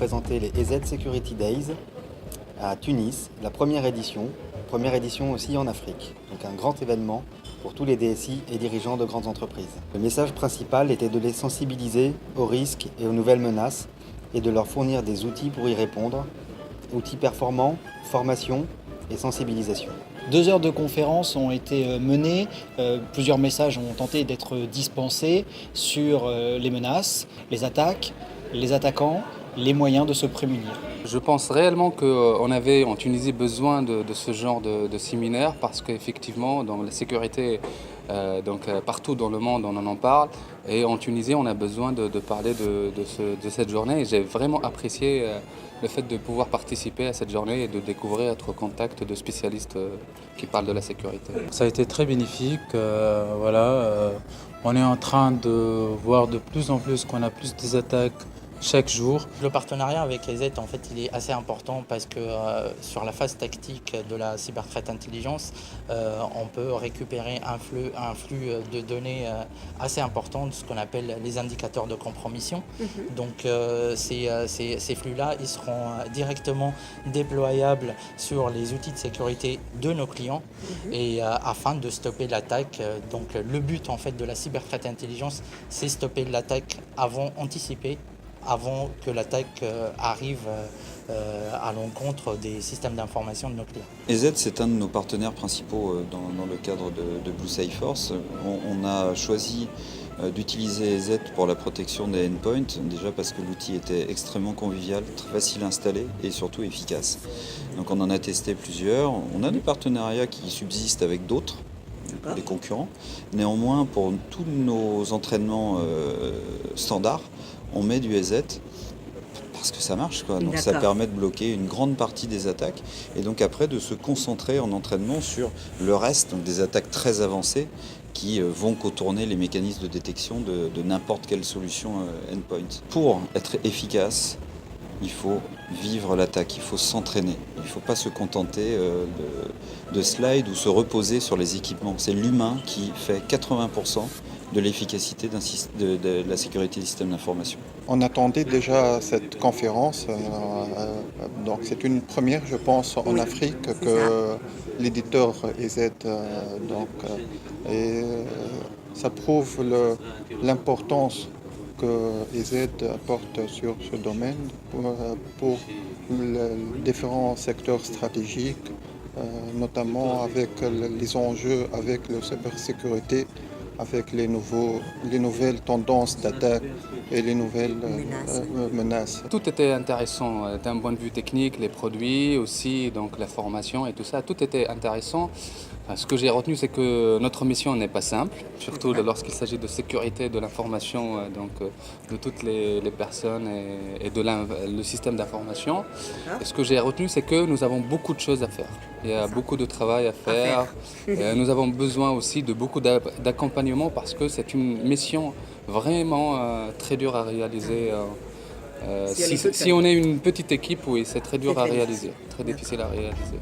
présenter les EZ Security Days à Tunis, la première édition aussi en Afrique. Donc un grand événement pour tous les DSI et dirigeants de grandes entreprises. Le message principal était de les sensibiliser aux risques et aux nouvelles menaces et de leur fournir des outils pour y répondre, outils performants, formation et sensibilisation. 2 heures de conférence ont été menées, plusieurs messages ont tenté d'être dispensés sur les menaces, les attaques, les attaquants, les moyens de se prémunir. Je pense réellement qu'on avait en Tunisie besoin de ce genre de séminaire parce qu'effectivement, dans la sécurité, partout dans le monde, on en parle. Et en Tunisie, on a besoin de parler de cette journée. Et j'ai vraiment apprécié le fait de pouvoir participer à cette journée et de découvrir, être au contact de spécialistes qui parlent de la sécurité. Ça a été très bénéfique. On est en train de voir de plus en plus qu'on a plus des attaques chaque jour. Le partenariat avec EZ, en fait, il est assez important parce que sur la phase tactique de la cyber threat intelligence, on peut récupérer un flux de données assez important, de ce qu'on appelle les indicateurs de compromission. Donc ces flux-là, ils seront directement déployables sur les outils de sécurité de nos clients et afin de stopper l'attaque. Donc le but en fait de la cyber threat intelligence, c'est stopper l'attaque anticiper avant que l'attaque arrive à l'encontre des systèmes d'information de nos clients. EZ, c'est un de nos partenaires principaux dans le cadre de Blue Safe Force. On a choisi d'utiliser EZ pour la protection des endpoints, déjà parce que l'outil était extrêmement convivial, très facile à installer et surtout efficace. Donc on en a testé plusieurs. On a des partenariats qui subsistent avec d'autres, des concurrents. Néanmoins, pour tous nos entraînements standards, on met du EZ parce que ça marche, quoi. Donc ça permet de bloquer une grande partie des attaques et donc après de se concentrer en entraînement sur le reste, donc des attaques très avancées qui vont contourner les mécanismes de détection de n'importe quelle solution endpoint. Pour être efficace, il faut vivre l'attaque, il faut s'entraîner. Il ne faut pas se contenter de slides ou se reposer sur les équipements. C'est l'humain qui fait 80% de l'efficacité de la sécurité des systèmes d'information. On attendait déjà cette conférence, donc c'est une première, je pense, en Afrique que l'éditeur EZ, et ça prouve l'importance que EZ apporte sur ce domaine pour les différents secteurs stratégiques, notamment avec les enjeux avec la cybersécurité, avec les nouvelles tendances d'attaque et les nouvelles menaces. Tout était intéressant d'un point de vue technique, les produits aussi, donc la formation et tout ça, tout était intéressant. Ce que j'ai retenu, c'est que notre mission n'est pas simple, surtout lorsqu'il s'agit de sécurité de l'information de toutes les personnes et le système d'information. Et ce que j'ai retenu, c'est que nous avons beaucoup de choses à faire. Il y a beaucoup de travail à faire. Nous avons besoin aussi de beaucoup d'accompagnement parce que c'est une mission vraiment très dure à réaliser. Si on est une petite équipe, oui, c'est très dur à réaliser, très difficile à réaliser.